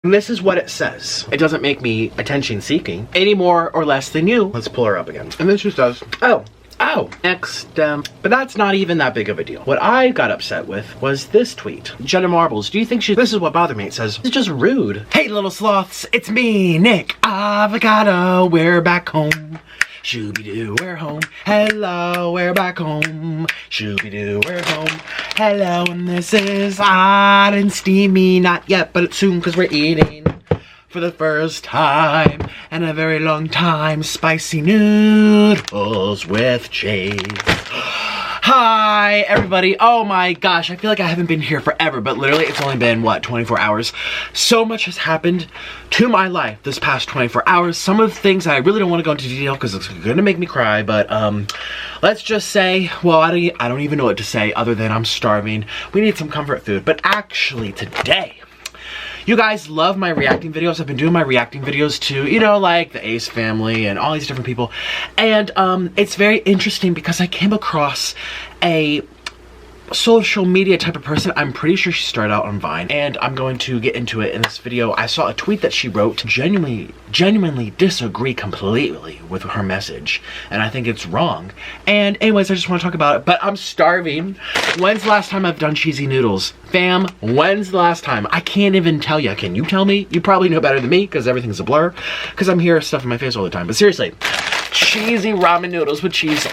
And this is what it says. It doesn't make me attention seeking any more or less than you. Let's pull her up again. And this just does, oh, next, but that's not even that big of a deal. What I got upset with was this tweet. Jenna Marbles, do you think this is what bothered me. It says, it's just rude. Hey little sloths, it's me, Nick Avocado, we're back home. Shooby-doo, we're home. Hello, we're back home. Shooby-doo, we're home. Hello, and this is hot and steamy. Not yet, but it's soon because we're eating for the first time in a very long time. Spicy noodles with cheese. Hi, everybody. Oh my gosh, I feel like I haven't been here forever, but literally it's only been, what, 24 hours? So much has happened to my life this past 24 hours. Some of the things I really don't want to go into detail because it's gonna make me cry, but let's just say, well, I don't even know what to say other than I'm starving. We need some comfort food. But actually today, you guys love my reacting videos. I've been doing my reacting videos to, you know, like the Ace family and all these different people. And it's very interesting because I came across a social media type of person. I'm pretty sure she started out on Vine, and I'm going to get into it in this video. I saw a tweet that she wrote, genuinely disagree completely with her message, and I think it's wrong. And anyways, I just want to talk about it, but I'm starving. When's the last time I've done cheesy noodles? Fam, when's the last time? I can't even tell you. Can you tell me? You probably know better than me because everything's a blur, because I'm here stuffing my face all the time. But seriously, cheesy ramen noodles with cheese.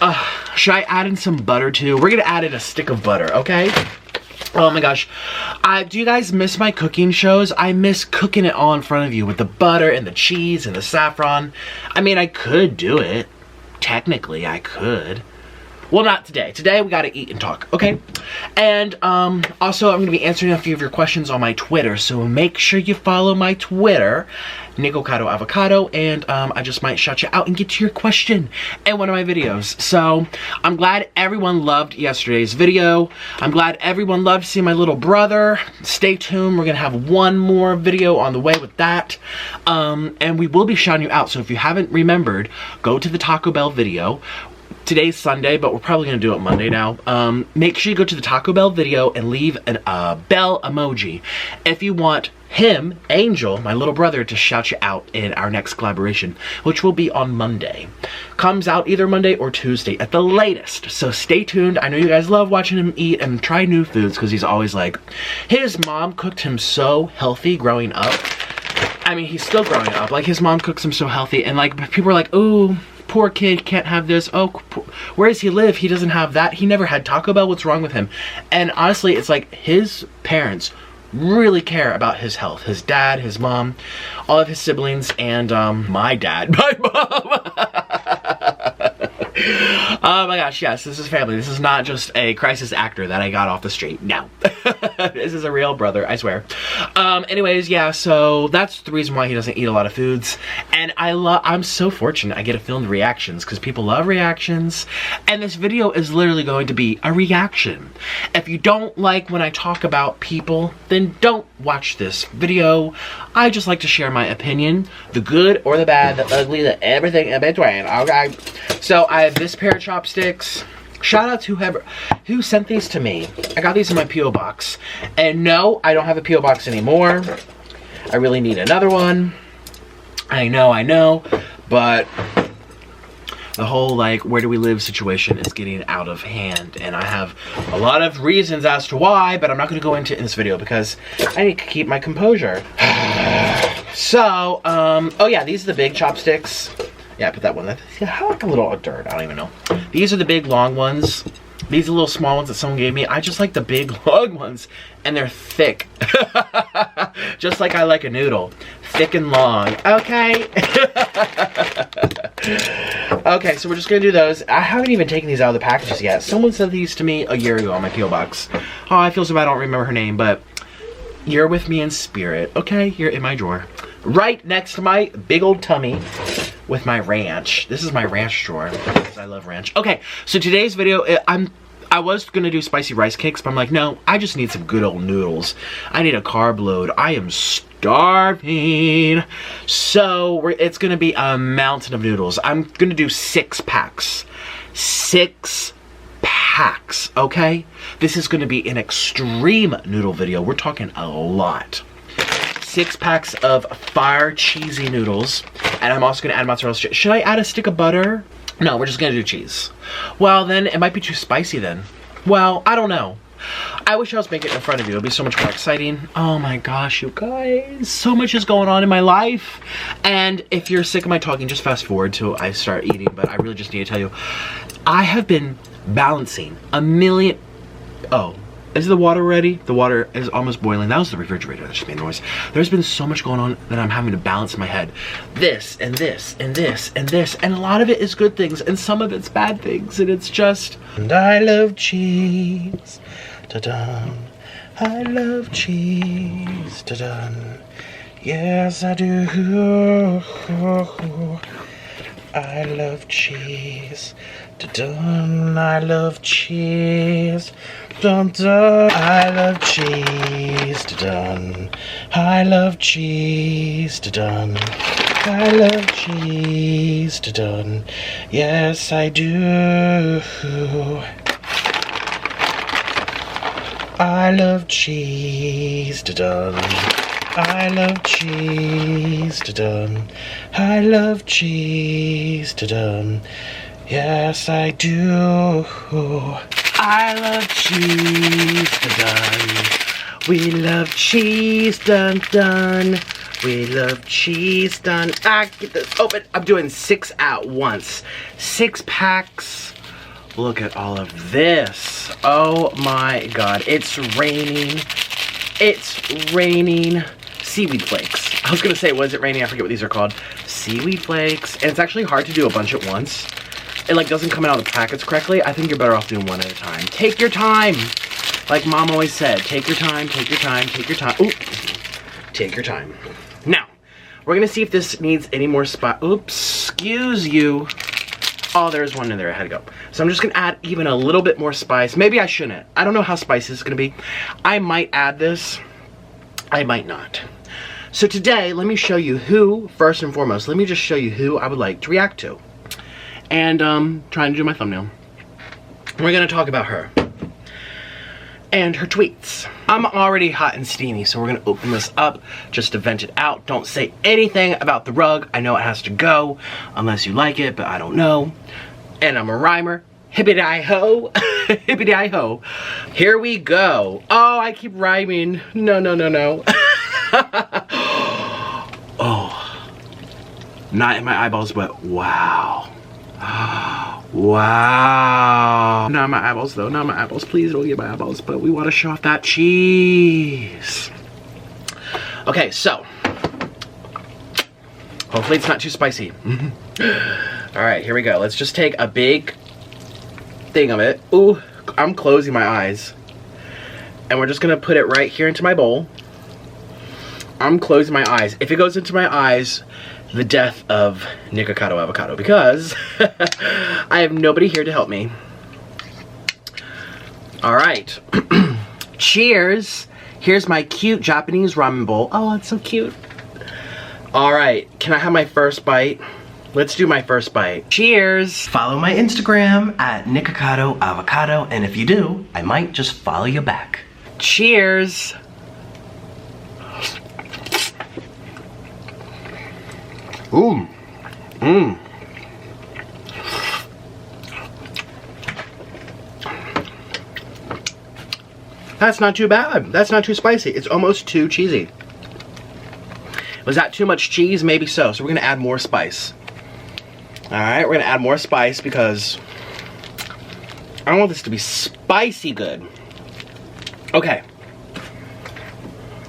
Should I add in some butter too? We're gonna add in a stick of butter, okay? Oh my gosh. Do you guys miss my cooking shows? I miss cooking it all in front of you with the butter and the cheese and the saffron. I mean, I could do it. Technically, I could. Well, not today. Today, we gotta eat and talk, okay? And also, I'm gonna be answering a few of your questions on my Twitter, so make sure you follow my Twitter, Nikocado Avocado, and I just might shout you out and get to your question in one of my videos. So, I'm glad everyone loved yesterday's video. I'm glad everyone loved seeing my little brother. Stay tuned, we're gonna have one more video on the way with that. And we will be shouting you out, so if you haven't remembered, go to the Taco Bell video. Today's Sunday, but we're probably gonna do it Monday now. Make sure you go to the Taco Bell video and leave a bell emoji if you want him, Angel, my little brother, to shout you out in our next collaboration, which will be on Monday. Comes out either Monday or Tuesday at the latest, so stay tuned. I know you guys love watching him eat and try new foods because he's always like, his mom cooked him so healthy growing up. I mean, he's still growing up. Like, his mom cooks him so healthy, and like, people are like, ooh, poor kid, can't have this. Oh, where does he live? He doesn't have that. He never had Taco Bell. What's wrong with him? And honestly, it's like his parents really care about his health. His dad, his mom, all of his siblings, and my dad, my mom. Oh my gosh, yes, this is family. This is not just a crisis actor that I got off the street. No. This is a real brother, I swear. Anyways, yeah, so that's the reason why he doesn't eat a lot of foods. And I'm so fortunate I get to film the reactions because people love reactions. And this video is literally going to be a reaction. If you don't like when I talk about people, then don't watch this video. I just like to share my opinion, the good or the bad, the ugly, the everything in between, okay? So I have this pair of chopsticks. Shout out to who sent these to me. I got these in my P.O. box. And no, I don't have a P.O. box anymore. I really need another one. I know, but the whole, like, where do we live situation is getting out of hand. And I have a lot of reasons as to why, but I'm not going to go into it in this video because I need to keep my composure. So, oh yeah, these are the big chopsticks. Yeah, I put that one. I like a little dirt. I don't even know. These are the big long ones. These are little small ones that someone gave me. I just like the big long ones. And they're thick. Just like I like a noodle. Thick and long. Okay. Okay, so we're just going to do those. I haven't even taken these out of the packages yet. Someone sent these to me a year ago on my P.O. box. Oh, I feel so bad I don't remember her name, but you're with me in spirit. Okay, you're in my drawer. Right next to my big old tummy with my ranch. This is my ranch drawer because I love ranch. Okay, so today's video, I was gonna do spicy rice cakes, but I'm like, no, I just need some good old noodles. I need a carb load. I am starving. So it's gonna be a mountain of noodles. I'm gonna do 6 packs. 6 packs, okay? This is gonna be an extreme noodle video. We're talking a lot. 6 packs of fire cheesy noodles. And I'm also gonna add mozzarella stick. Should I add a stick of butter? No, we're just gonna do cheese. Well, then it might be too spicy then. Well, I don't know. I wish I was making it in front of you. It'll be so much more exciting. Oh my gosh, you guys. So much is going on in my life. And if you're sick of my talking, just fast forward till I start eating. But I really just need to tell you, I have been balancing a million... Oh, is the water ready? The water is almost boiling. That was the refrigerator that just made noise. There's been so much going on that I'm having to balance in my head. This, and this, and this, and this. And a lot of it is good things, and some of it's bad things. And it's just... And I love cheese. Ta-da. I love cheese. Ta-da. Yes, I do. I love cheese. Dun-dun, I love cheese. Dun-dun, I love cheese. Dun-dun, I love cheese. Dun-dun, I love cheese. Dun-dun, yes, I do. I love cheese. Dun-dun, I love cheese. Dun-dun, I love cheese. Dun-dun, yes, I do. I love cheese. Dun-dun. We love cheese. Dun-dun. We love cheese. Dun. Ah, get this open. I'm doing 6 at once. 6 packs. Look at all of this. Oh my God. It's raining. It's raining. Seaweed flakes. I was gonna say, was it raining? I forget what these are called. Seaweed flakes. And it's actually hard to do a bunch at once. It like doesn't come out of the packets correctly. I think you're better off doing one at a time. Take your time. Like Mom always said, take your time, take your time, take your time. Ooh, take your time. Now, we're gonna see if this needs any more spice. Oops, excuse you. Oh, there's one in there, I had to go. So I'm just gonna add even a little bit more spice. Maybe I shouldn't. I don't know how spicy this is gonna be. I might add this, I might not. So today, let me show you who, first and foremost, let me just show you who I would like to react to. And trying to do my thumbnail. We're gonna talk about her and her tweets. I'm already hot and steamy, so we're gonna open this up just to vent it out. Don't say anything about the rug. I know it has to go unless you like it, but I don't know. And I'm a rhymer. Hippity-hi-ho. Hippity-hi-ho. Here we go. Oh, I keep rhyming. No, no, no, no. Oh, not in my eyeballs, but wow. Wow. Not my eyeballs though, not my eyeballs. Please don't get my eyeballs, but we want to show off that cheese. Okay, so hopefully it's not too spicy. All right, here we go. Let's just take a big thing of it. Ooh, I'm closing my eyes. And we're just gonna put it right here into my bowl. I'm closing my eyes. If it goes into my eyes, the death of Nikocado avocado, because I have nobody here to help me. All right. Cheers. Here's my cute Japanese ramen bowl. Oh, it's so cute. All right. Can I have my first bite? Let's do my first bite. Cheers. Follow my Instagram at Nikocado Avocado, and if you do, I might just follow you back. Cheers. Ooh. Mmm. That's not too bad. That's not too spicy. It's almost too cheesy. Was that too much cheese? Maybe so. So we're gonna add more spice. Alright, we're gonna add more spice because I want this to be spicy good. Okay.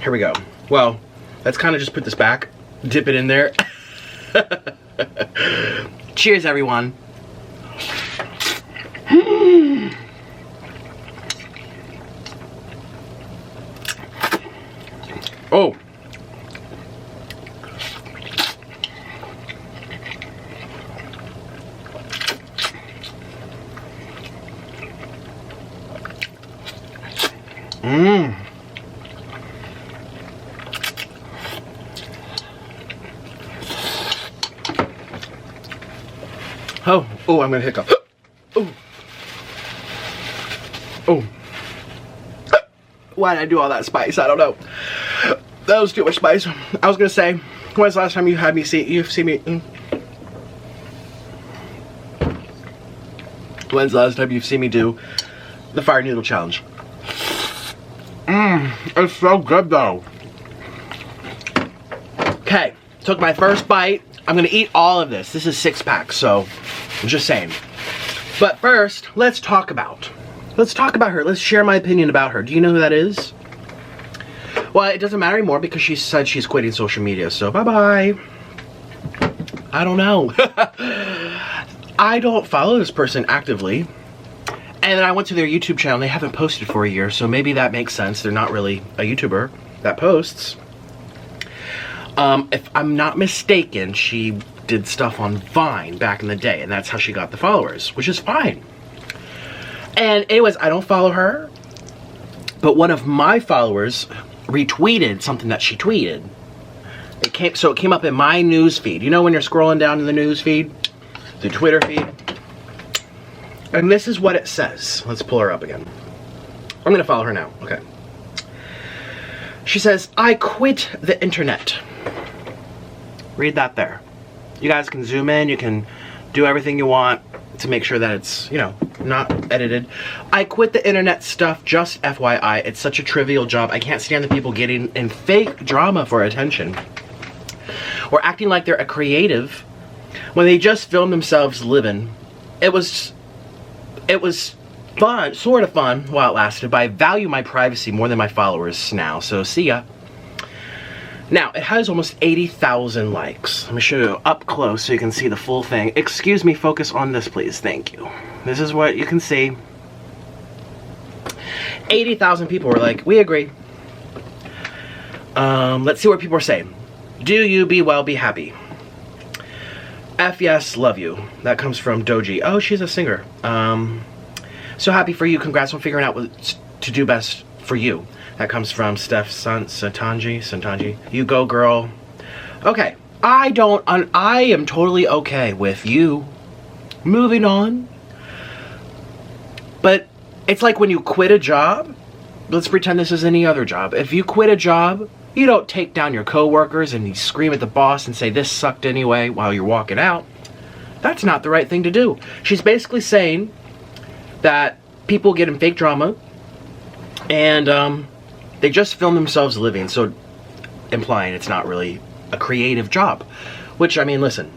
Here we go. Well, let's kind of just put this back, dip it in there. Cheers, everyone. Oh. Mmm. Oh, oh, I'm gonna hiccup. Oh. Oh. Why did I do all that spice? I don't know. That was too much spice. I was gonna say, when's the last time you've seen me when's the last time you've seen me do the fire noodle challenge? It's so good though. Okay, took my first bite. I'm gonna eat all of this. This is 6-pack, so I'm just saying. But first, let's talk about her. Let's share my opinion about her. Do you know who that is? Well, it doesn't matter anymore because she said she's quitting social media, so bye-bye. I don't know. I don't follow this person actively. And then I went to their YouTube channel. They haven't posted for a year, so maybe that makes sense. They're not really a YouTuber that posts. If I'm not mistaken, she did stuff on Vine back in the day, and that's how she got the followers, which is fine. And anyways, I don't follow her, but one of my followers retweeted something that she tweeted. It came up in my news feed. You know when you're scrolling down in the news feed, the Twitter feed? And this is what it says. Let's pull her up again. I'm gonna follow her now, okay. She says, "I quit the internet." Read that there. You guys can zoom in, you can do everything you want to make sure that it's, you know, not edited. "I quit the internet stuff, just FYI. It's such a trivial job. I can't stand the people getting in fake drama for attention or acting like they're a creative when they just film themselves living. It was fun, sort of fun while it lasted, but I value my privacy more than my followers now, so see ya." Now, it has almost 80,000 likes. Let me show you up close so you can see the full thing. Excuse me, focus on this, please. Thank you. This is what you can see. 80,000 people were like, "We agree." Let's see what people are saying. "Do you, be well, be happy. F yes, love you." That comes from Doji. Oh, she's a singer. "So happy for you. Congrats on figuring out what to do best for you." That comes from Steph Santanji. "You go, girl." Okay, I am totally okay with you moving on. But it's like when you quit a job. Let's pretend this is any other job. If you quit a job, you don't take down your coworkers and you scream at the boss and say, "This sucked anyway," while you're walking out. That's not the right thing to do. She's basically saying that people get in fake drama and they just film themselves living, so implying it's not really a creative job. Which, I mean, listen,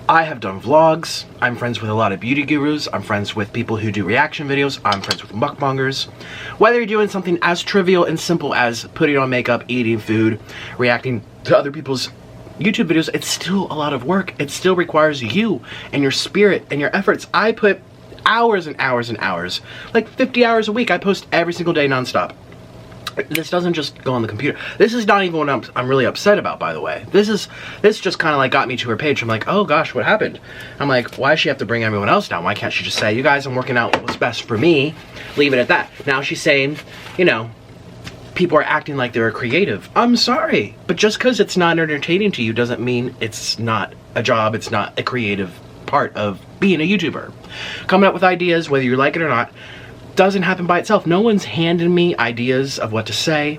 I have done vlogs, I'm friends with a lot of beauty gurus, I'm friends with people who do reaction videos, I'm friends with mukbangers. Whether you're doing something as trivial and simple as putting on makeup, eating food, reacting to other people's YouTube videos, it's still a lot of work. It still requires you and your spirit and your efforts. I put hours and hours and hours, like 50 hours a week. I post every single day nonstop. This doesn't just go on the computer. This is not even what I'm really upset about, by the way. This just kind of like got me to her page. I'm like, oh gosh, what happened? I'm like, why does she have to bring everyone else down? Why can't she just say, "You guys, I'm working out what's best for me," leave it at that. Now she's saying, you know, people are acting like they're creative. I'm sorry, but just because it's not entertaining to you doesn't mean it's not a job, it's not a creative part of being a YouTuber. Coming up with ideas, whether you like it or not, doesn't happen by itself. No one's handing me ideas of what to say.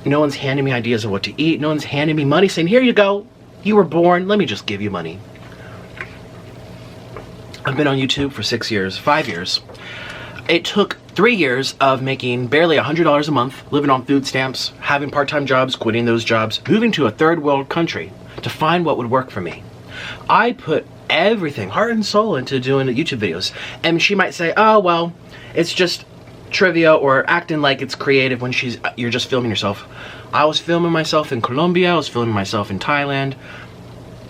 No one's handing me ideas of what to eat. No one's handing me money saying, "Here you go. You were born. Let me just give you money." I've been on YouTube for 6 years, 5 years. It took 3 years of making barely $100 a month, living on food stamps, having part-time jobs, quitting those jobs, moving to a third world country to find what would work for me. I put everything, heart and soul, into doing the YouTube videos. And she might say, "Oh, well, it's just trivia or acting like it's creative when you're just filming yourself." I was filming myself in Colombia, I was filming myself in Thailand.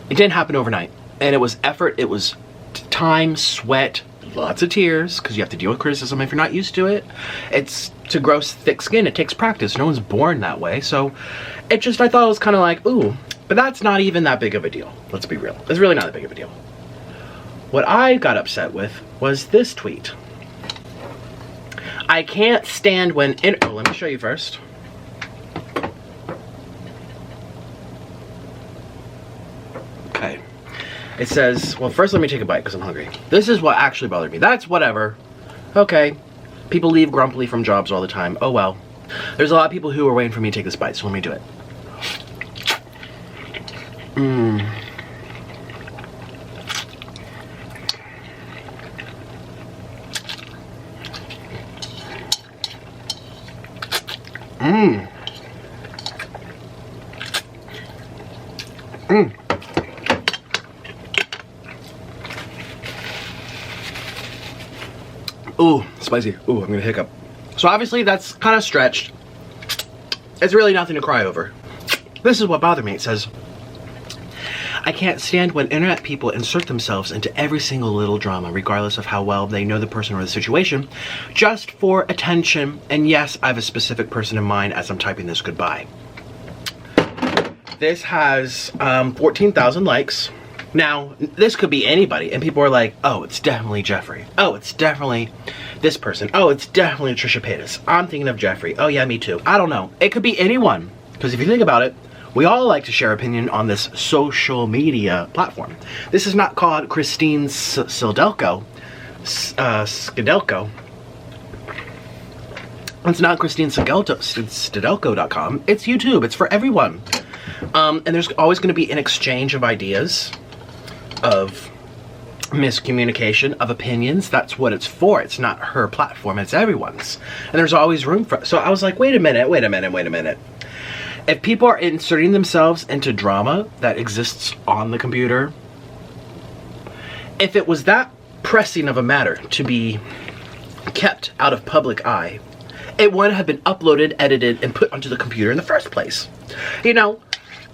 It didn't happen overnight. And it was effort, it was time, sweat, lots of tears, because you have to deal with criticism if you're not used to it. It's to grow thick skin, it takes practice. No one's born that way. So I thought it was kind of like, ooh, but that's not even that big of a deal. Let's be real. It's really not that big of a deal. What I got upset with was this tweet. "I can't stand when let me show you first. Okay. It says, well, first let me take a bite because I'm hungry. This is what actually bothered me. That's whatever. Okay. People leave grumpily from jobs all the time. Oh well. There's a lot of people who are waiting for me to take this bite, so let me do it. Mmm. Mmm. Mmm. Ooh, spicy. Ooh, I'm gonna hiccup. So obviously that's kind of stretched. It's really nothing to cry over. This is what bothered me. It says, I can't stand when internet people insert themselves into every single little drama, regardless of how well they know the person or the situation, just for attention. And yes, I have a specific person in mind as I'm typing this goodbye. This has 14,000 likes. Now, this could be anybody, and people are like, oh, it's definitely Jeffrey. Oh, it's definitely this person. Oh, it's definitely Trisha Paytas. I'm thinking of Jeffrey. Oh yeah, me too. I don't know. It could be anyone, because if you think about it, we all like to share opinion on this social media platform. This is not called Christine Sydelko. Sydelko. It's not Christine Sydelko.com. It's YouTube. It's for everyone. And there's always going to be an exchange of ideas, of miscommunication, of opinions. That's what it's for. It's not her platform. It's everyone's. And there's always room for it. So I was like, wait a minute. If people are inserting themselves into drama that exists on the computer, if it was that pressing of a matter to be kept out of public eye, it would have been uploaded, edited, and put onto the computer in the first place. You know,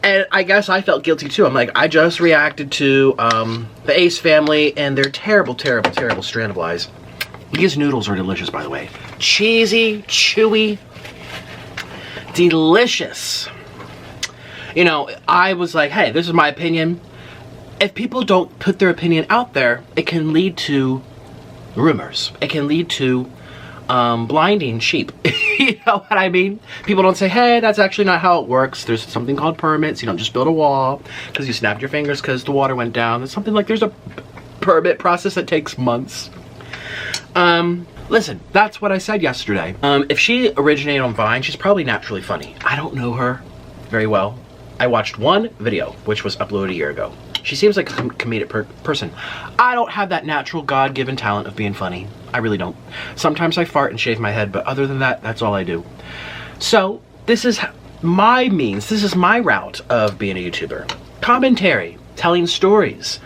and I guess I felt guilty too. I'm like, I just reacted to the Ace family and their terrible, terrible, terrible strand of lies. These noodles are delicious, by the way. Cheesy, chewy, delicious. You know, I was like, hey, this is my opinion. If people don't put their opinion out there, it can lead to rumors. It can lead to blinding sheep. You know what I mean? People don't say, hey, that's actually not how it works. There's something called permits. You don't just build a wall because you snapped your fingers because the water went down. There's something like, there's a permit process that takes months. Listen, that's what I said yesterday. If she originated on Vine, she's probably naturally funny. I don't know her very well. I watched one video, which was uploaded a year ago. She seems like a comedic person. I don't have that natural God-given talent of being funny. I really don't. Sometimes I fart and shave my head, but other than that, that's all I do. So this is my means. This is my route of being a YouTuber. Commentary, telling stories,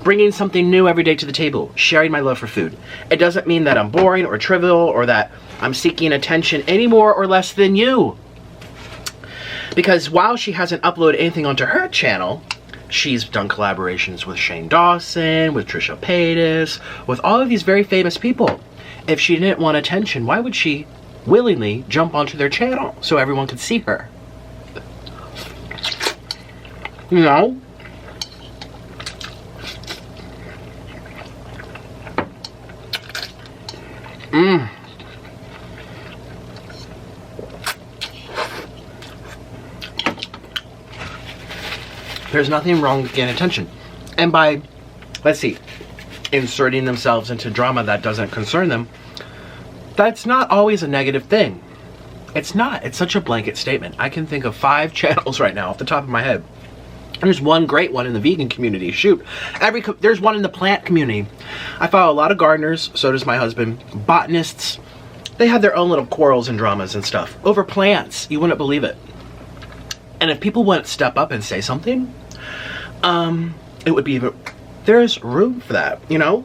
bringing something new every day to the table, sharing my love for food. It doesn't mean that I'm boring or trivial or that I'm seeking attention any more or less than you. Because while she hasn't uploaded anything onto her channel, she's done collaborations with Shane Dawson, with Trisha Paytas, with all of these very famous people. If she didn't want attention, why would she willingly jump onto their channel so everyone could see her? You know? There's nothing wrong with getting attention. And by, let's see, inserting themselves into drama that doesn't concern them, that's not always a negative thing. It's not. It's such a blanket statement. I can think of 5 channels right now off the top of my head. There's one great one in the vegan community. Shoot. There's one in the plant community. I follow a lot of gardeners, so does my husband. Botanists. They have their own little quarrels and dramas and stuff over plants. You wouldn't believe it. And if people wouldn't step up and say something, it would be even, there's room for that, you know?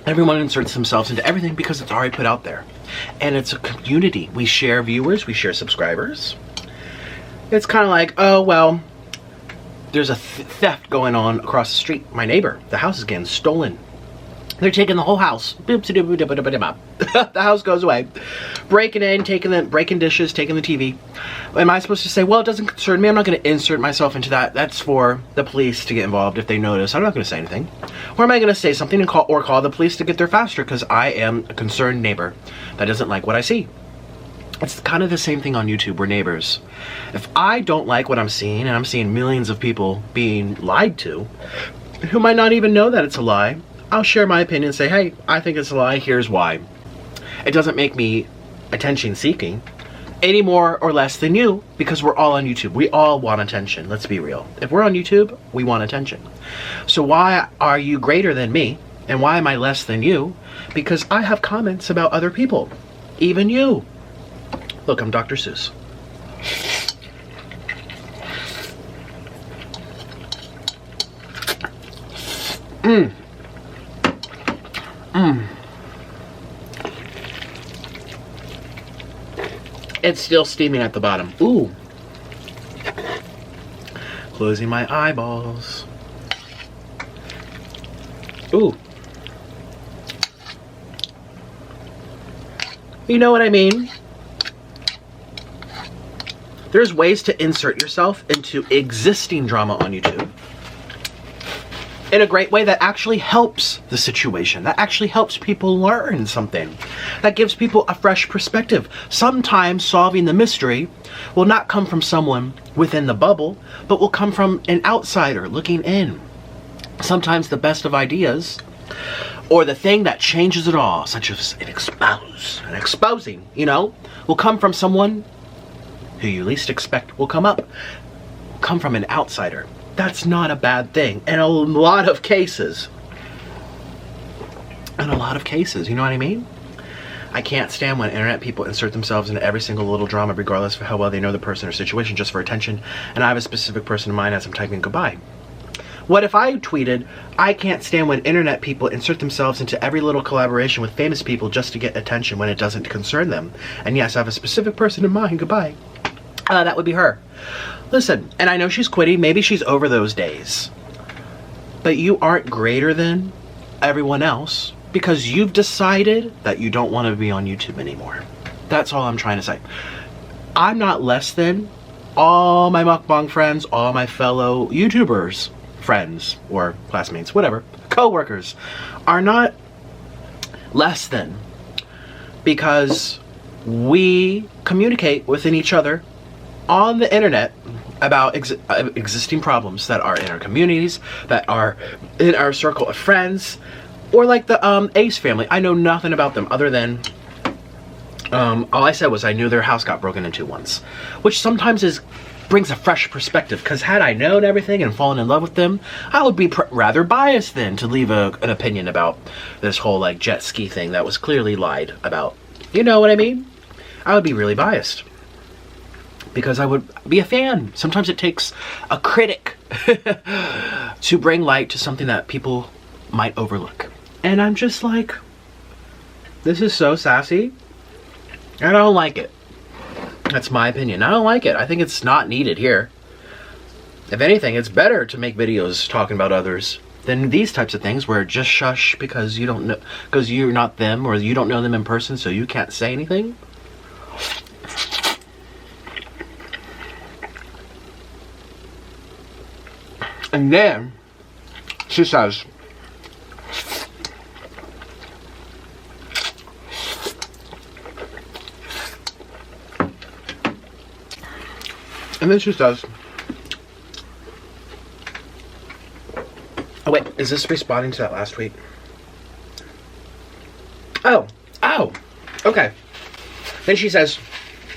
Everyone inserts themselves into everything because it's already put out there. And it's a community. We share viewers, we share subscribers. It's kind of like, oh, well, there's a theft going on across the street. My neighbor, the house is getting stolen. They're taking the whole house. The house goes away. Breaking in, breaking dishes, taking the TV. Am I supposed to say, well, it doesn't concern me. I'm not going to insert myself into that. That's for the police to get involved if they notice. I'm not going to say anything. Or am I going to say something and call the police to get there faster because I am a concerned neighbor that doesn't like what I see? It's kind of the same thing on YouTube. We're neighbors. If I don't like what I'm seeing, and I'm seeing millions of people being lied to, who might not even know that it's a lie, I'll share my opinion and say, hey, I think it's a lie, here's why. It doesn't make me attention seeking any more or less than you, because we're all on YouTube. We all want attention. Let's be real. If we're on YouTube, we want attention. So why are you greater than me? And why am I less than you? Because I have comments about other people. Even you. Look, I'm Dr. Seuss. It's still steaming at the bottom. Ooh. Closing my eyeballs. Ooh. You know what I mean? There's ways to insert yourself into existing drama on YouTube in a great way that actually helps the situation, that actually helps people learn something, that gives people a fresh perspective. Sometimes solving the mystery will not come from someone within the bubble, but will come from an outsider looking in. Sometimes the best of ideas, or the thing that changes it all, such as an exposing, you know, will come from someone who you least expect will come from an outsider. That's not a bad thing. In a lot of cases. You know what I mean? I can't stand when internet people insert themselves into every single little drama, regardless of how well they know the person or situation, just for attention. And I have a specific person in mind as I'm typing goodbye. What if I tweeted, I can't stand when internet people insert themselves into every little collaboration with famous people just to get attention when it doesn't concern them? And yes, I have a specific person in mind, goodbye. That would be her. Listen, and I know she's quitting, maybe she's over those days. But you aren't greater than everyone else because you've decided that you don't want to be on YouTube anymore. That's all I'm trying to say. I'm not less than all my mukbang friends, all my fellow YouTubers, friends or classmates, whatever, co-workers, are not less than, because we communicate within each other on the internet about existing problems that are in our communities, that are in our circle of friends, or like the Ace family. I know nothing about them other than all I said was I knew their house got broken into once, which sometimes brings a fresh perspective, because had I known everything and fallen in love with them, I would be rather biased then to leave an opinion about this whole like jet ski thing that was clearly lied about. You know what I mean? I would be really biased, because I would be a fan. Sometimes it takes a critic to bring light to something that people might overlook. And I'm just like, this is so sassy. I don't like it. That's my opinion. I don't like it. I think it's not needed here. If anything, it's better to make videos talking about others than these types of things where just shush because you don't know, because you're not them, or you don't know them in person, so you can't say anything. And then she says, oh wait, is this responding to that last tweet? Oh, okay. Then she says,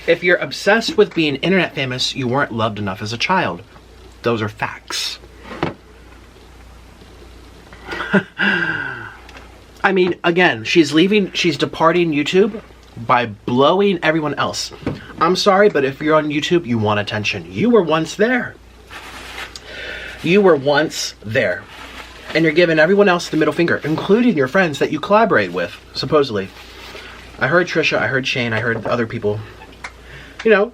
if you're obsessed with being internet famous, you weren't loved enough as a child. Those are facts. I mean, again, she's departing YouTube by blowing everyone else. I'm sorry, but if you're on YouTube, you want attention. You were once there. You were once there. And you're giving everyone else the middle finger, including your friends that you collaborate with, supposedly. I heard Trisha, I heard Shane, I heard other people. You know,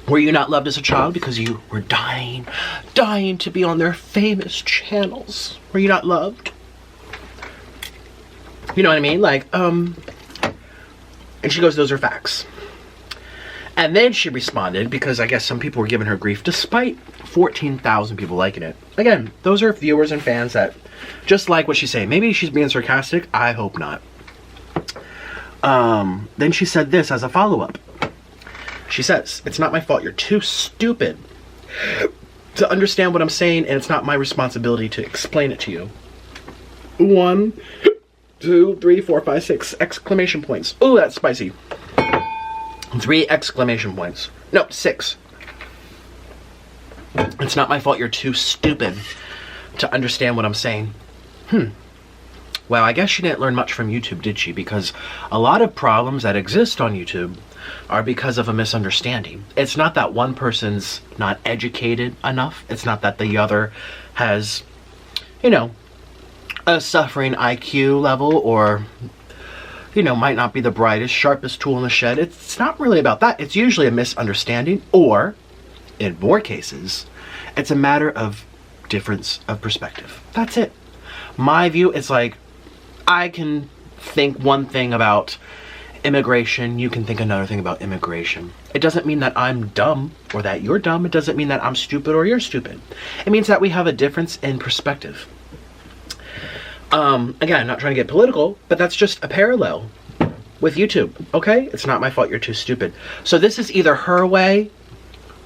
were you not loved as a child because you were dying to be on their famous channels? Were you not loved? You know what I mean? Like, and she goes, those are facts. And then she responded, because I guess some people were giving her grief, despite 14,000 people liking it. Again, those are viewers and fans that just like what she's saying. Maybe she's being sarcastic. I hope not. Then she said this as a follow-up. She says, it's not my fault. You're too stupid to understand what I'm saying, and it's not my responsibility to explain it to you. 1, 2, 3, 4, 5, 6 exclamation points. Oh, that's spicy. 3 exclamation points. No, 6. It's not my fault you're too stupid to understand what I'm saying. Well, I guess she didn't learn much from YouTube, did she? Because a lot of problems that exist on YouTube are because of a misunderstanding. It's not that one person's not educated enough. It's not that the other has, you know, a suffering IQ level, or, you know, might not be the brightest, sharpest tool in the shed. It's not really about that. It's usually a misunderstanding, or, in more cases, it's a matter of difference of perspective. That's it. My view is like, I can think one thing about immigration, you can think another thing about immigration. It doesn't mean that I'm dumb or that you're dumb. It doesn't mean that I'm stupid or you're stupid. It means that we have a difference in perspective. Again, I'm not trying to get political, but that's just a parallel with YouTube, okay? It's not my fault you're too stupid. So this is either her way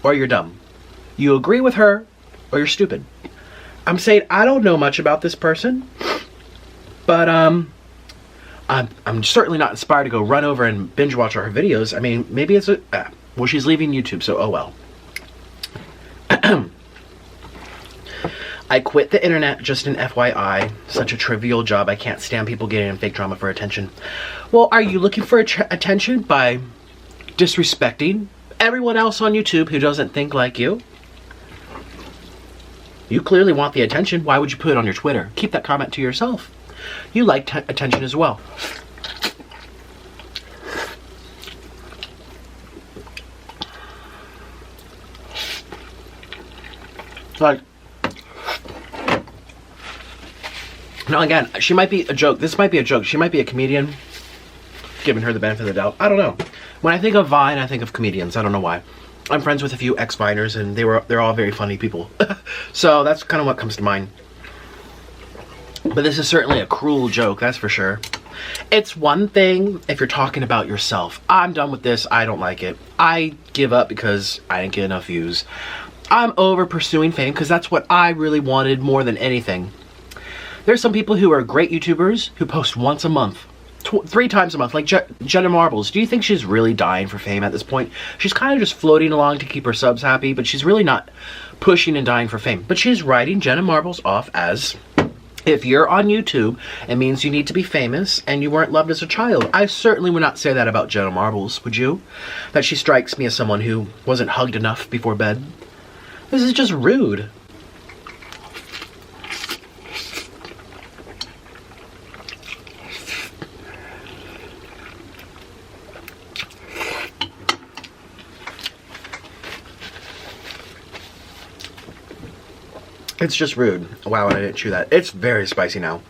or you're dumb. You agree with her or you're stupid. I'm saying I don't know much about this person, but I'm certainly not inspired to go run over and binge watch her videos. I mean, maybe it's a... well, she's leaving YouTube, so oh well. I quit the internet, just an FYI. Such a trivial job. I can't stand people getting in fake drama for attention. Well, are you looking for attention by disrespecting everyone else on YouTube who doesn't think like you? You clearly want the attention. Why would you put it on your Twitter? Keep that comment to yourself. You like attention as well. Like, now again, she might be a joke. This might be a joke. She might be a comedian. Giving her the benefit of the doubt. I don't know. When I think of Vine, I think of comedians. I don't know why. I'm friends with a few ex-Viners, and they're all very funny people. So that's kind of what comes to mind. But this is certainly a cruel joke, that's for sure. It's one thing if you're talking about yourself. I'm done with this. I don't like it. I give up because I didn't get enough views. I'm over pursuing fame because that's what I really wanted more than anything. There's some people who are great YouTubers who post once a month. 3 times a month, like Jenna Marbles. Do you think she's really dying for fame at this point? She's kind of just floating along to keep her subs happy, but she's really not pushing and dying for fame. But she's writing Jenna Marbles off as, if you're on YouTube, it means you need to be famous and you weren't loved as a child. I certainly would not say that about Jenna Marbles, would you? That she strikes me as someone who wasn't hugged enough before bed. This is just rude. It's just rude. Wow, I didn't chew that. It's very spicy now.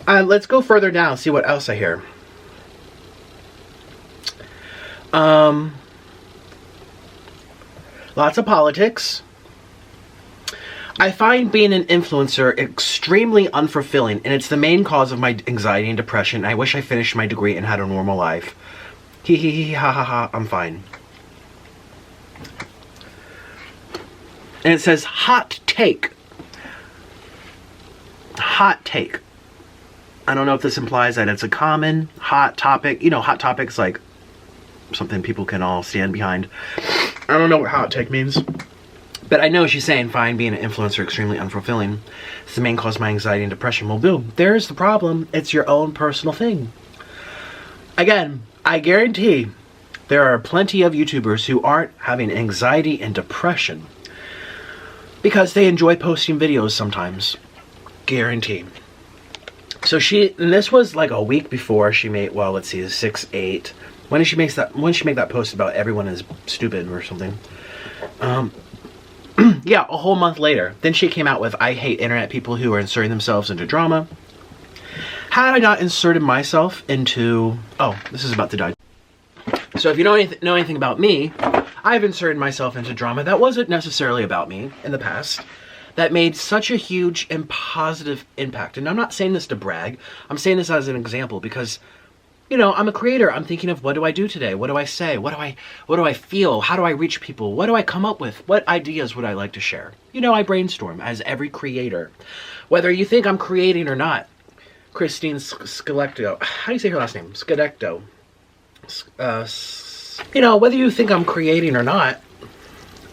Let's go further down, see what else I hear. Lots of politics. I find being an influencer extremely unfulfilling, and it's the main cause of my anxiety and depression. I wish I finished my degree and had a normal life. Hee hee hee ha ha ha, I'm fine. And it says, hot take. Hot take. I don't know if this implies that it's a common hot topic. You know, hot topic's like something people can all stand behind. I don't know what hot take means. But I know she's saying, fine, being an influencer extremely unfulfilling. It's the main cause of my anxiety and depression. Well, boom, there's the problem. It's your own personal thing. Again, I guarantee there are plenty of YouTubers who aren't having anxiety and depression because they enjoy posting videos sometimes. Guarantee. So and this was like a week before she made, well, let's see, 6/8. When did she make that post about everyone is stupid or something? Yeah, a whole month later. Then she came out with, I hate internet people who are inserting themselves into drama. Had I not inserted myself into, oh, this is about to die. So if you know anything about me, I've inserted myself into drama that wasn't necessarily about me in the past, that made such a huge and positive impact. And I'm not saying this to brag, I'm saying this as an example because you know, I'm a creator. I'm thinking of, what do I do today? What do I say? What do I feel? How do I reach people? What do I come up with? What ideas would I like to share? You know, I brainstorm as every creator. Whether you think I'm creating or not. Christine Sydelko. How do you say her last name? Sydelko. You know, whether you think I'm creating or not,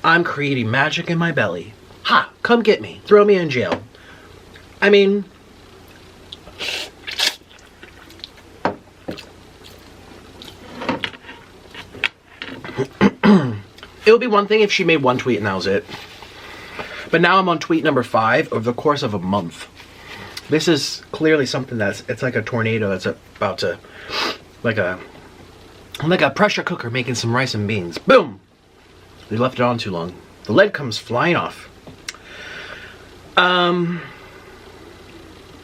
I'm creating magic in my belly. Ha! Come get me. Throw me in jail. I mean, it would be one thing if she made one tweet and that was it. But now I'm on tweet number 5 over the course of a month. This is clearly something it's like a tornado that's about to, like a pressure cooker making some rice and beans. Boom! They left it on too long. The lid comes flying off.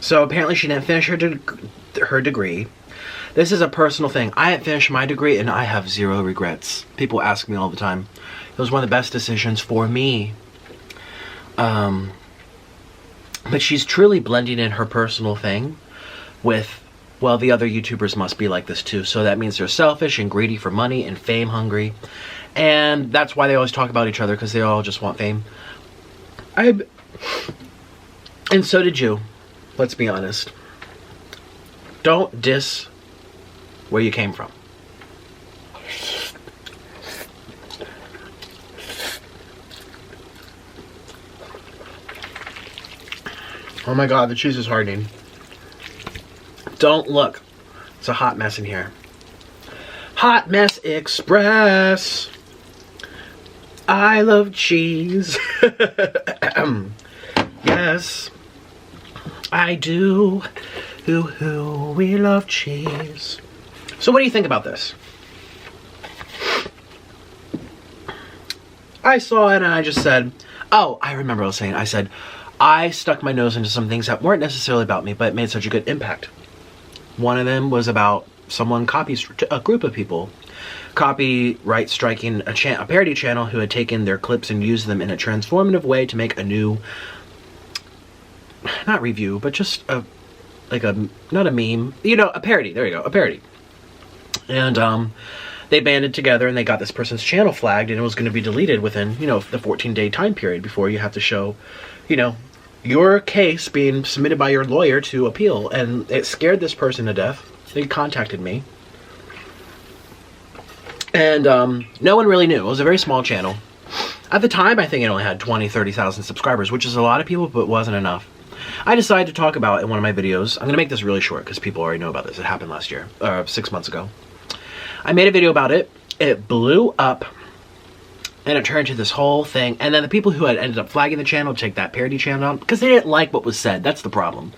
So apparently she didn't finish her degree. This is a personal thing. I didn't finish my degree and I have zero regrets. People ask me all the time. It was one of the best decisions for me. But she's truly blending in her personal thing with, well, the other YouTubers must be like this too. So that means they're selfish and greedy for money and fame hungry. And that's why they always talk about each other, because they all just want fame. And so did you. Let's be honest. Don't diss where you came from. Oh my god, the cheese is hardening. Don't look. It's a hot mess in here. Hot Mess Express. I love cheese. Yes, I do. Ooh, we love cheese. So what do you think about this? I saw it and I just said, oh, I remember what I was saying. I said, I stuck my nose into some things that weren't necessarily about me, but it made such a good impact. One of them was about someone copies, a group of people copyright striking a parody channel who had taken their clips and used them in a transformative way to make a new, not review, but just a, like a, not a meme, you know, a parody. There you go, a parody. And they banded together and they got this person's channel flagged, and it was going to be deleted within, you know, the 14-day time period before you have to show, you know, your case being submitted by your lawyer to appeal. And it scared this person to death. They contacted me. And no one really knew. It was a very small channel. At the time, I think it only had 20, 30,000 subscribers, which is a lot of people, but wasn't enough. I decided to talk about it in one of my videos. I'm going to make this really short because people already know about this. It happened last year, 6 months ago. I made a video about it. It blew up. And it turned into this whole thing. And then the people who had ended up flagging the channel take that parody channel out because they didn't like what was said. That's the problem.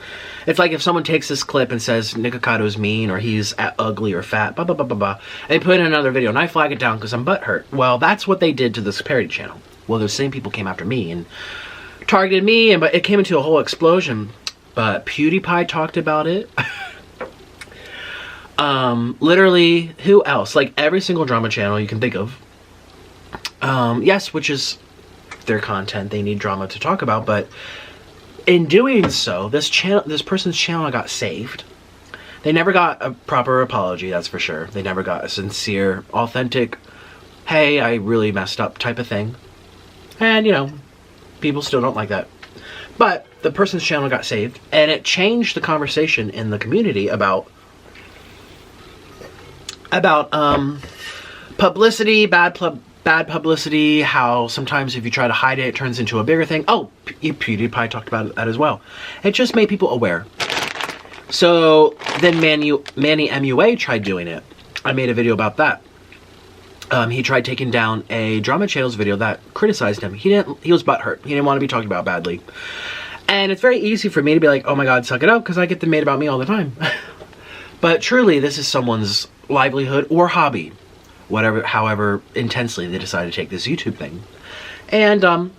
It's like if someone takes this clip and says Nikocado's mean or he's ugly or fat, blah, blah, blah, blah, blah. And they put in another video and I flag it down because I'm butthurt. Well, that's what they did to this parody channel. Well, those same people came after me and targeted me, but it came into a whole explosion. But PewDiePie talked about it. Literally, who else? Like every single drama channel you can think of. Yes, which is their content. They need drama to talk about, but in doing so, this person's channel got saved. They never got a proper apology, that's for sure. They never got a sincere, authentic, hey, I really messed up type of thing. And, you know, people still don't like that. But the person's channel got saved, and it changed the conversation in the community about publicity, bad publicity, how sometimes if you try to hide it, it turns into a bigger thing. Oh, PewDiePie talked about that as well. It just made people aware. So then Manny MUA tried doing it. I made a video about that. He tried taking down a drama channel's video that criticized him. He was butthurt. He didn't want to be talked about badly. And it's very easy for me to be like, oh my god, suck it up, because I get them made about me all the time. But truly, this is someone's livelihood or hobby. However intensely they decided to take this YouTube thing. And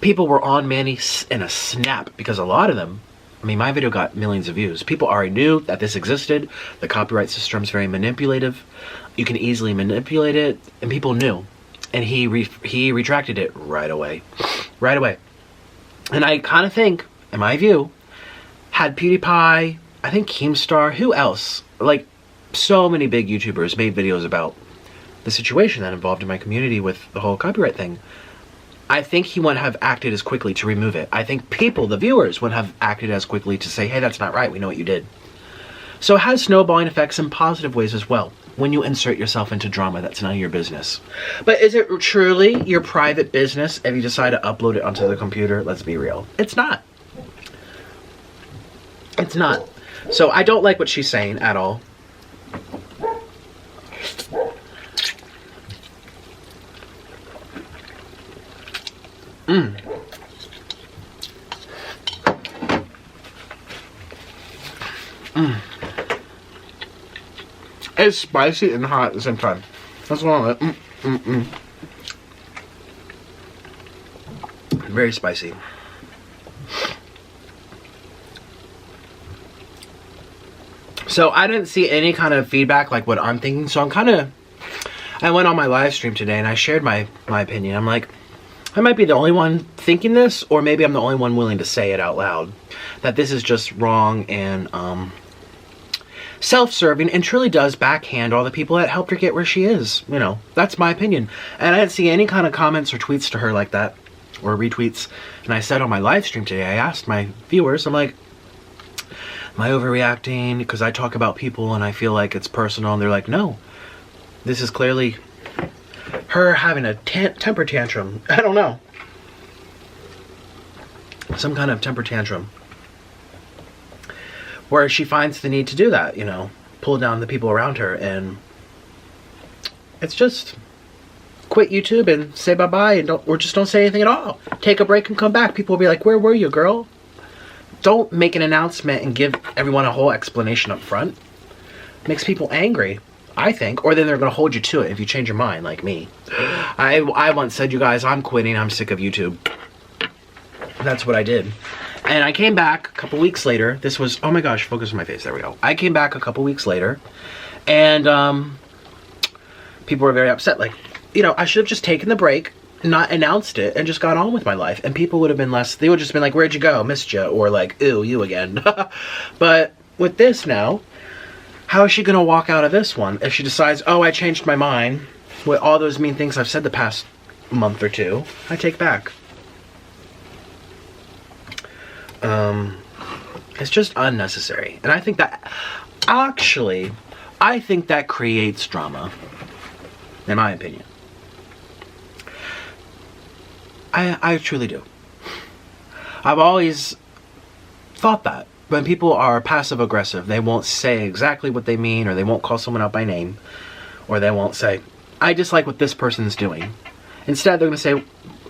people were on Manny in a snap because a lot of them, I mean, my video got millions of views. People already knew that this existed. The copyright system's very manipulative. You can easily manipulate it, and people knew. And he retracted it right away. Right away. And I kind of think, in my view, had PewDiePie, I think Keemstar, who else? Like, so many big YouTubers made videos about the situation that involved in my community with the whole copyright thing. I think he wouldn't have acted as quickly to remove it. I think people, the viewers, wouldn't have acted as quickly to say, hey, that's not right, we know what you did. So it has snowballing effects in positive ways as well, when you insert yourself into drama that's none of your business. But is it truly your private business if you decide to upload it onto the computer? Let's be real. It's not. It's not. So I don't like what she's saying at all. It's spicy and hot at the same time. That's what I like. Very spicy. So I didn't see any kind of feedback like what I'm thinking. So I went on my live stream today and I shared my opinion. I'm like, I might be the only one thinking this, or maybe I'm the only one willing to say it out loud. That this is just wrong and self-serving, and truly does backhand all the people that helped her get where she is. You know, that's my opinion. And I didn't see any kind of comments or tweets to her like that, or retweets. And I said on my live stream today, I asked my viewers, I'm like, am I overreacting? Because I talk about people and I feel like it's personal. And they're like, no, this is clearly her having a temper tantrum. I don't know. Some kind of temper tantrum. Where she finds the need to do that, you know, pull down the people around her, and it's just quit YouTube and say bye-bye, and just don't say anything at all. Take a break and come back. People will be like, where were you, girl? Don't make an announcement and give everyone a whole explanation up front. Makes people angry, I think, or then they're going to hold you to it if you change your mind, like me. I once said, you guys, I'm quitting, I'm sick of YouTube. That's what I did. And I came back a couple weeks later. This was, oh my gosh, focus on my face. There we go. I came back a couple weeks later. And people were very upset. Like, you know, I should have just taken the break, not announced it, and just got on with my life. And people would have been less, they would have just been like, where'd you go? Missed you. Or like, ew, you again. But with this now, how is she going to walk out of this one if she decides, oh, I changed my mind with all those mean things I've said the past month or two, I take back. It's just unnecessary. And I think that, actually, I think that creates drama, in my opinion. I truly do. I've always thought that. When people are passive-aggressive, they won't say exactly what they mean, or they won't call someone out by name, or they won't say, I dislike what this person's doing. Instead, they're going to say,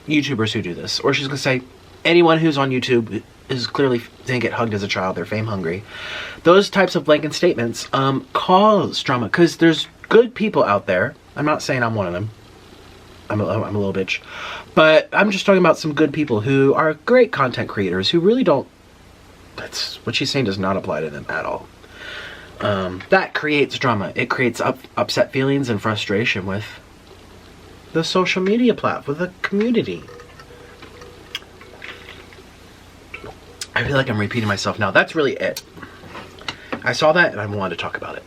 YouTubers who do this. Or she's going to say, anyone who's on YouTube is clearly didn't get hugged as a child, they're fame hungry. Those types of blanket statements cause drama, because there's good people out there. I'm not saying I'm one of them. I'm a little bitch. But I'm just talking about some good people who are great content creators who really don't, that's what she's saying does not apply to them at all. That creates drama. It creates upset feelings and frustration with the social media platform, with the community. I feel like I'm repeating myself now. That's really it. I saw that and I wanted to talk about it.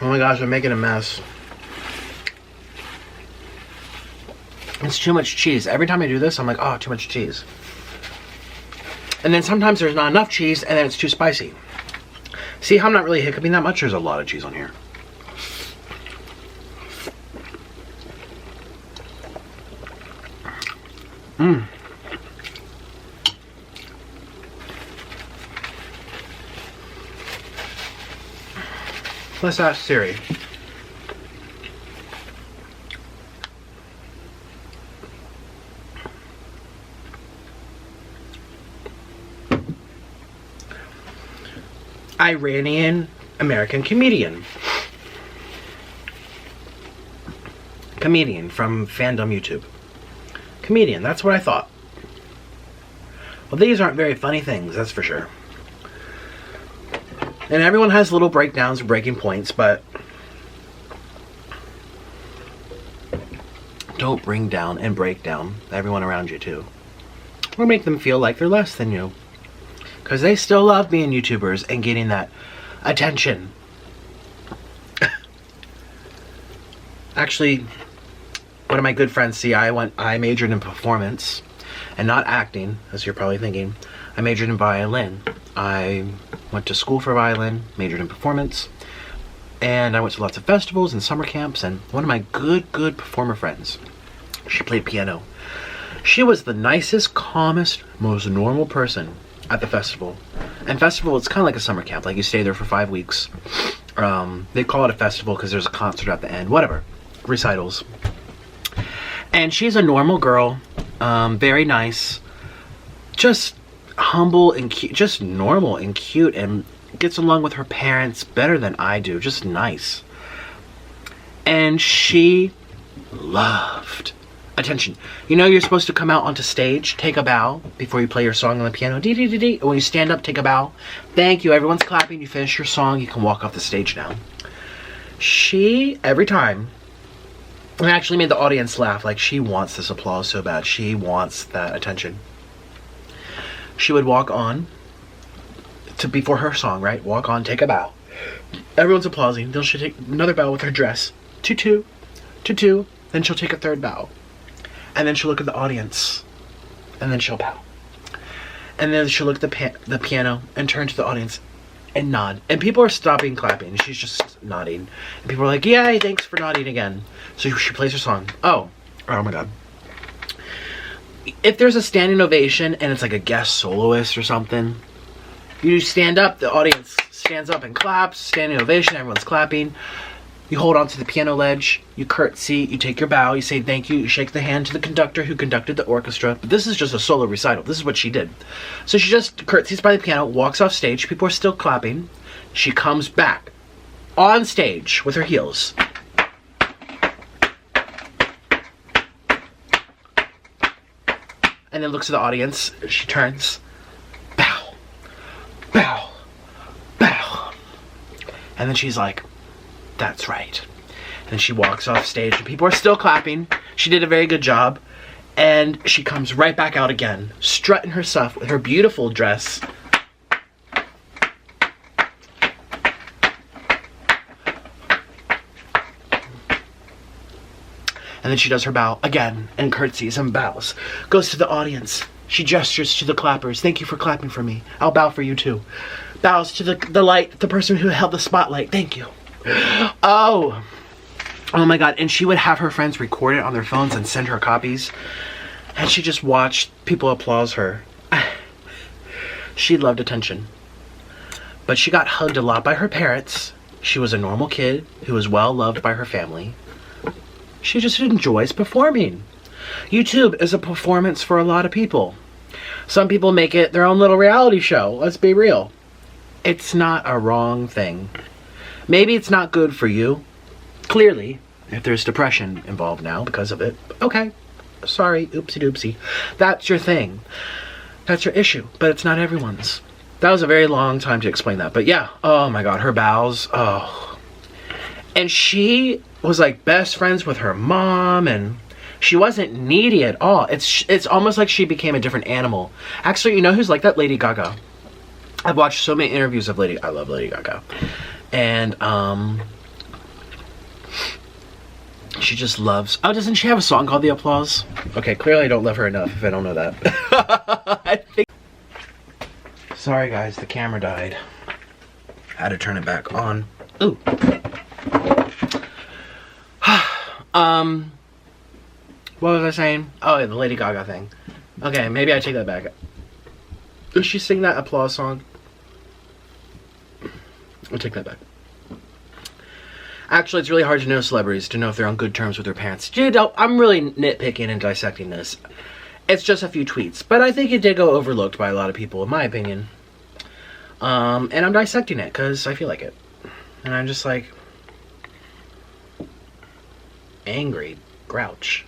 Oh my gosh, I'm making a mess. It's too much cheese. Every time I do this, I'm like, oh, too much cheese. And then sometimes there's not enough cheese, and then it's too spicy. See how I'm not really hiccuping that much? There's a lot of cheese on here. Let's ask Siri. Iranian American comedian. Comedian from Fandom YouTube. Comedian, that's what I thought. Well, these aren't very funny things, that's for sure. And everyone has little breakdowns or breaking points, but don't bring down and break down everyone around you too. Or make them feel like they're less than you. Because they still love being YouTubers and getting that attention. Actually, one of my good friends, see, I majored in performance and not acting, as you're probably thinking. I majored in violin. I went to school for violin, majored in performance, and I went to lots of festivals and summer camps, and one of my good performer friends, she played piano. She was the nicest, calmest, most normal person at the festival. And festival, it's kind of like a summer camp. Like, you stay there for 5 weeks. They call it a festival because there's a concert at the end. Whatever. Recitals. And she's a normal girl. Very nice. Just humble and cute. Just normal and cute. And gets along with her parents better than I do. Just nice. And she loved attention. You know, you're supposed to come out onto stage, take a bow before you play your song on the piano. Dee dee dee dee. When you stand up, take a bow. Thank you. Everyone's clapping. You finish your song. You can walk off the stage now. She, every time, and actually made the audience laugh. Like, she wants this applause so bad. She wants that attention. She would walk on to before her song, right? Walk on, take a bow. Everyone's applauding. Then she'll take another bow with her dress. Two. Then she'll take a third bow. And then she'll look at the audience. And then she'll bow. And then she'll look at the piano and turn to the audience and nod. And people are stopping clapping. She's just nodding. And people are like, yay, thanks for nodding again. So she plays her song. Oh my God. If there's a standing ovation and it's like a guest soloist or something, you stand up, the audience stands up and claps, standing ovation, everyone's clapping. You hold on to the piano ledge, you curtsy, you take your bow, you say thank you, you shake the hand to the conductor who conducted the orchestra. But this is just a solo recital. This is what she did. So she just curtsies by the piano, walks off stage, people are still clapping. She comes back on stage with her heels. And then looks at the audience, she turns, bow, bow, bow. And then she's like, that's right. And then she walks off stage and people are still clapping. She did a very good job. And she comes right back out again, strutting her stuff with her beautiful dress. And then she does her bow again and curtsies and bows. Goes to the audience. She gestures to the clappers. Thank you for clapping for me. I'll bow for you too. Bows to the light, the person who held the spotlight. Thank you. Oh my God. And she would have her friends record it on their phones and send her copies. And she just watched people applause her. She loved attention. But she got hugged a lot by her parents. She was a normal kid who was well loved by her family. She just enjoys performing. YouTube is a performance for a lot of people. Some people make it their own little reality show. Let's be real. It's not a wrong thing. Maybe it's not good for you. Clearly, if there's depression involved now because of it, okay. Sorry, oopsie doopsie. That's your thing. That's your issue, but it's not everyone's. That was a very long time to explain that, but yeah. Oh my God, her bows. Oh. And she was like best friends with her mom, and she wasn't needy at all. It's almost like she became a different animal. Actually, you know who's like that? Lady Gaga. I've watched so many interviews of I love Lady Gaga. And she just loves, oh, doesn't she have a song called The Applause? Okay, clearly I don't love her enough if I don't know that. Sorry guys, the camera died. I had to turn it back on. Ooh. What was I saying? Oh, yeah, the Lady Gaga thing. Okay, maybe I take that back. Does she sing that applause song? I'll take that back. Actually, it's really hard to know celebrities, to know if they're on good terms with their parents. Dude, I'm really nitpicking and dissecting this. It's just a few tweets, but I think it did go overlooked by a lot of people, in my opinion. And I'm dissecting it, because I feel like it. And I'm just like... angry. Grouch.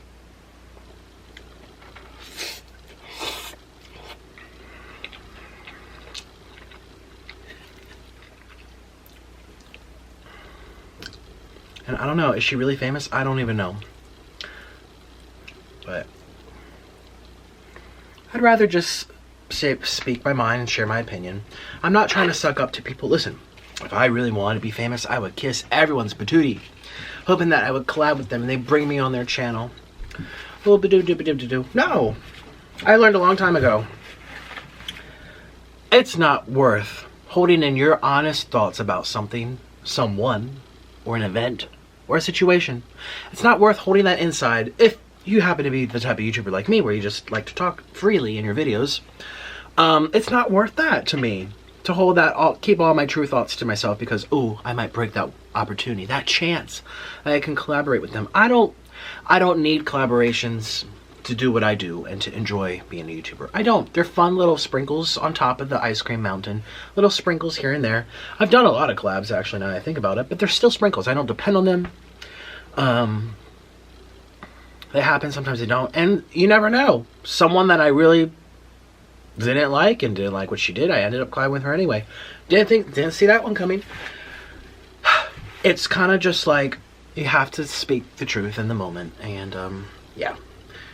And I don't know, is she really famous? I don't even know. I'd rather just speak my mind and share my opinion. I'm not trying to suck up to people. Listen, if I really wanted to be famous, I would kiss everyone's patootie, hoping that I would collab with them and they bring me on their channel. No, I learned a long time ago. It's not worth holding in your honest thoughts about something, someone, or an event, or a situation. It's not worth holding that inside if you happen to be the type of YouTuber like me where you just like to talk freely in your videos. It's not worth that to me, to hold that, keep all my true thoughts to myself because, oh, I might break that opportunity, that chance that I can collaborate with them. I don't need collaborations to do what I do and to enjoy being a YouTuber. I don't. They're fun little sprinkles on top of the ice cream mountain. Little sprinkles here and there. I've done a lot of collabs actually now that I think about it, but they're still sprinkles. I don't depend on them. They happen, sometimes they don't. And you never know. Someone that I really didn't like and didn't like what she did, I ended up collabing with her anyway. Didn't see that one coming. It's kind of just like, you have to speak the truth in the moment. And yeah.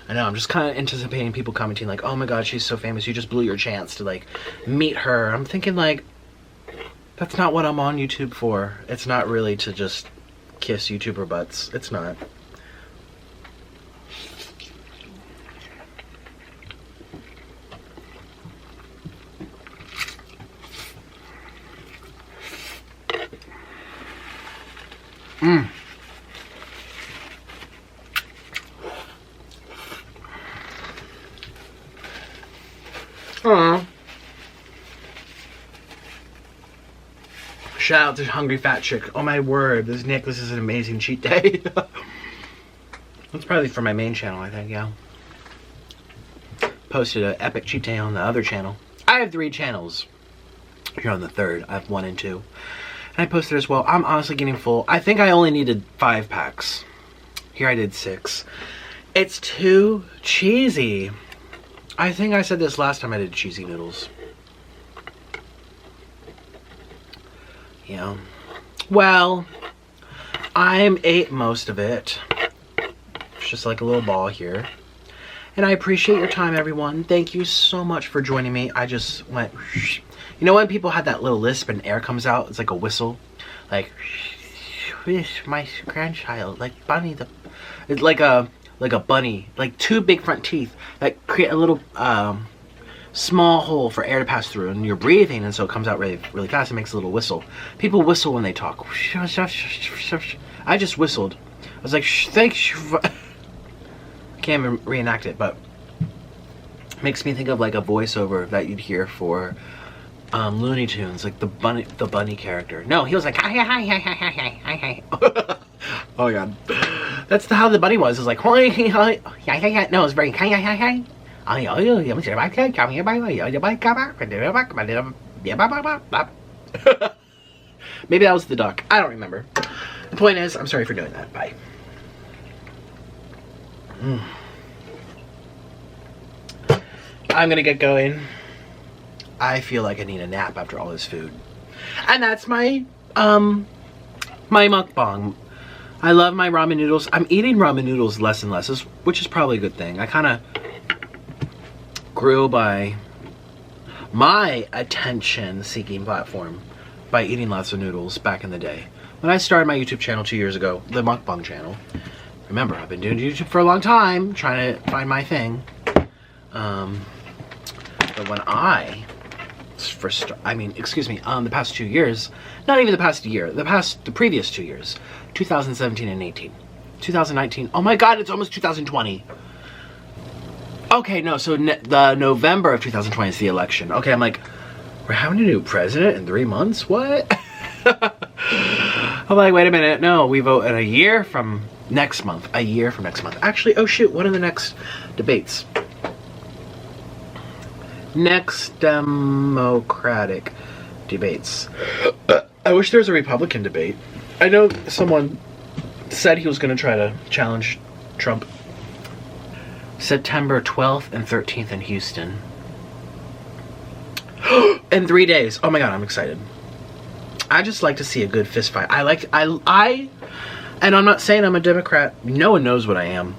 I know, I'm just kind of anticipating people commenting like, oh my god, she's so famous, you just blew your chance to like meet her. I'm thinking like, that's not what I'm on YouTube for. It's not really to just kiss YouTuber butts. It's not. Shout out to Hungry Fat Chick. Oh my word, this is an amazing cheat day. That's probably for my main channel, I think, yeah. Posted an epic cheat day on the other channel. I have 3 channels. Here on the 3rd, I have 1 and 2. And I posted as well. I'm honestly getting full. I think I only needed 5 packs. Here I did 6. It's too cheesy. I think I said this last time I did cheesy noodles. Yeah. Well, I ate most of it. It's just like a little ball here. And I appreciate your time, everyone. Thank you so much for joining me. I just went... You know when people have that little lisp and air comes out? It's like a whistle. Like... My grandchild. Like Bunny the... It's like a bunny. Like 2 big front teeth that create a little... small hole for air to pass through, and you're breathing, and so it comes out really, really fast. It makes a little whistle. People whistle when they talk. I just whistled. I was like, thanks. I can't even reenact it, but it makes me think of like a voiceover that you'd hear for Looney Tunes, like the bunny character. No, he was like, hi, hi, hi, hi, hi, hi, hi, hi. Oh my god, that's how the bunny was. It was like, hi, hi, hi, hi, hi. No, it was very hi, hi, hi, hi. Maybe that was the duck. I don't remember. The point is, I'm sorry for doing that. Bye. I'm gonna get going. I feel like I need a nap after all this food. And that's my my mukbang. I love my ramen noodles. I'm eating ramen noodles less and less, which is probably a good thing. I kind of grew by my attention-seeking platform by eating lots of noodles back in the day. When I started my YouTube channel 2 years ago, the mukbang channel, remember, I've been doing YouTube for a long time, trying to find my thing. But when I first, the past 2 years, not even the past year, the previous 2 years, 2017 and 18, 2019, oh my god, it's almost 2020. Okay, no, so the November of 2020 is the election. Okay, I'm like, we're having a new president in 3 months? What? I'm like, wait a minute, no, we vote in a year from next month. A year from next month. Actually, oh shoot, what are the next debates? Next Democratic debates. I wish there was a Republican debate. I know someone said he was going to try to challenge Trump. September 12th and 13th in Houston. In 3 days. Oh my god, I'm excited. I just like to see a good fist fight. And I'm not saying I'm a Democrat. No one knows what I am.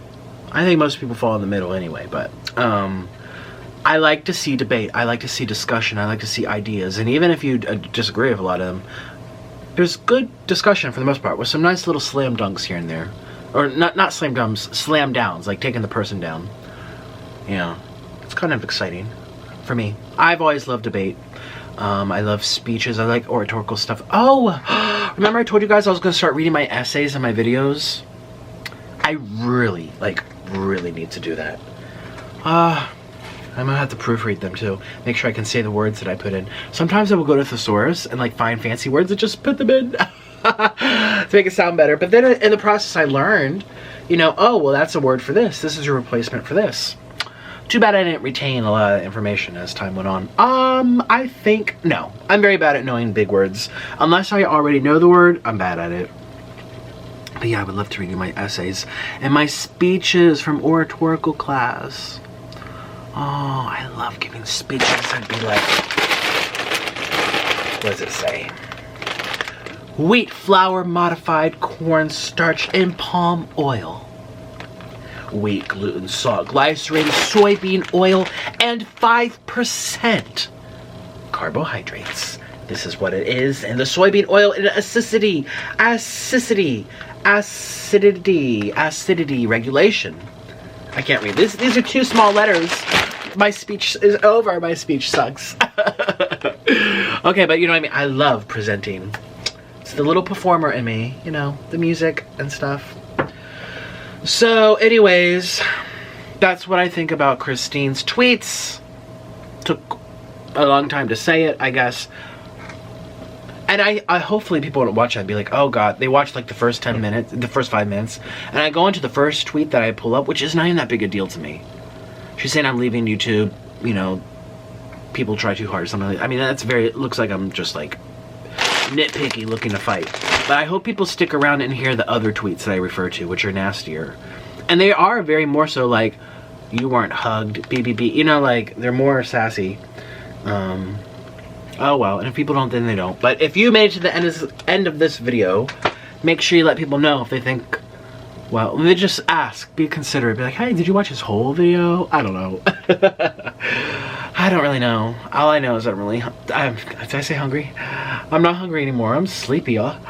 I think most people fall in the middle anyway, but I like to see debate. I like to see discussion. I like to see ideas. And even if you disagree with a lot of them, there's good discussion for the most part with some nice little slam dunks here and there. Or not slam dunks, slam downs, like taking the person down. Yeah, it's kind of exciting for me. I've always loved debate. I love speeches. I like oratorical stuff. Oh, remember I told you guys I was going to start reading my essays and my videos? I really need to do that. I'm gonna have to proofread them too. Make sure I can say the words that I put in. Sometimes I will go to thesaurus and like find fancy words and just put them in to make it sound better. But then in the process I learned, you know, oh, well that's a word for this. This is a replacement for this. Too bad I didn't retain a lot of information as time went on. I think, no. I'm very bad at knowing big words. Unless I already know the word, I'm bad at it. But yeah, I would love to read you my essays and my speeches from oratorical class. Oh, I love giving speeches. I'd be like, what does it say? Wheat flour modified corn starch and palm oil. Wheat, gluten, salt, glycerated soybean oil, and 5% carbohydrates. This is what it is. And the soybean oil and acidity regulation. I can't read this. These are too small letters. My speech is over. My speech sucks. Okay, but you know what I mean? I love presenting. It's the little performer in me, you know, the music and stuff. So anyways, that's what I think about Christine's tweets. Took a long time to say it, I guess. And I hopefully people don't watch it and be like, oh god, they watched like the first 10 minutes, the first 5 minutes, and I go into the first tweet that I pull up, which is not even that big a deal to me. She's saying I'm leaving YouTube, you know, people try too hard or something like that. I mean, that's very, it looks like I'm just like nitpicky looking to fight. But I hope people stick around and hear the other tweets that I refer to, which are nastier. And they are very more so like, you weren't hugged, BBB, you know, like, they're more sassy. Oh well, and if people don't, then they don't. But if you made it to the end of this video, make sure you let people know if they think, well, they just ask, be considerate, be like, hey, did you watch his whole video? I don't know. I don't really know. All I know is that did I say hungry? I'm not hungry anymore. I'm sleepy, y'all.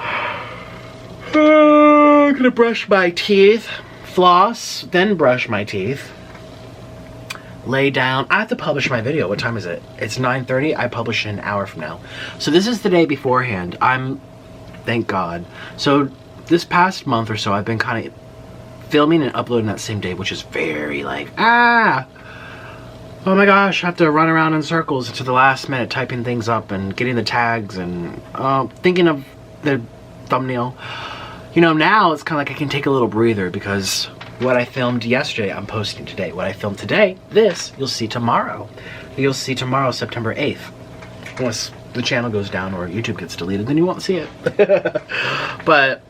I'm gonna brush my teeth, floss, then brush my teeth. Lay down. I have to publish my video. What time is it? It's 9:30. I publish in an hour from now. So this is the day beforehand. Thank God. So this past month or so, I've been kind of filming and uploading that same day, which is very like, oh my gosh, I have to run around in circles to the last minute typing things up and getting the tags and thinking of the thumbnail. You know, now it's kind of like I can take a little breather because what I filmed yesterday, I'm posting today. What I filmed today, this, you'll see tomorrow. You'll see tomorrow, September 8th. Unless the channel goes down or YouTube gets deleted, then you won't see it. But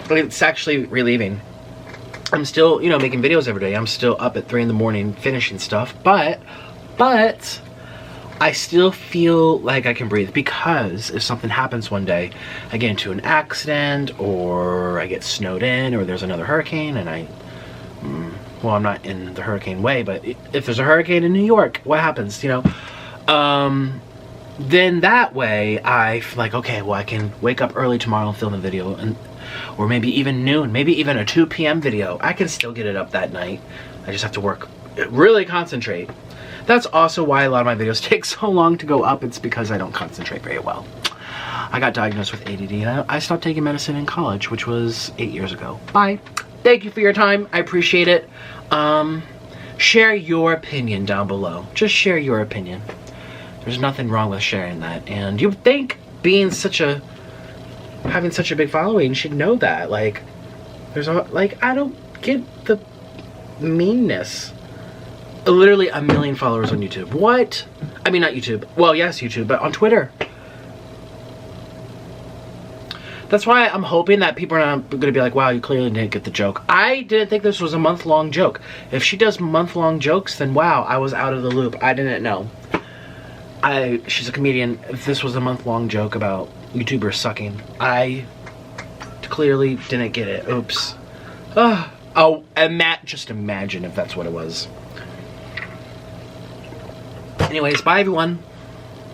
it's actually relieving. I'm still, you know, making videos every day. I'm still up at 3 in the morning finishing stuff. But I still feel like I can breathe because if something happens one day, I get into an accident or I get snowed in or there's another hurricane and well, I'm not in the hurricane way, but if there's a hurricane in New York, what happens, you know? Then that way, I feel like, okay, well, I can wake up early tomorrow and film a video, or maybe even noon, maybe even a 2 p.m. video. I can still get it up that night. I just have to really concentrate. That's also why a lot of my videos take so long to go up. It's because I don't concentrate very well. I got diagnosed with ADD, and I stopped taking medicine in college, which was 8 years ago. Bye. Thank you for your time. I appreciate it. Share your opinion down below. Just share your opinion. There's nothing wrong with sharing that. And you would think having such a big following, you should know that. Like, I don't get the meanness. Literally 1 million followers on YouTube. What? I mean, not YouTube. Well, yes, YouTube, but on Twitter. That's why I'm hoping that people are not going to be like, wow, you clearly didn't get the joke. I didn't think this was a month-long joke. If she does month-long jokes, then wow, I was out of the loop. I didn't know. She's a comedian. If this was a month-long joke about YouTubers sucking, I clearly didn't get it. Oops. Oh, just imagine if that's what it was. Anyways, bye everyone.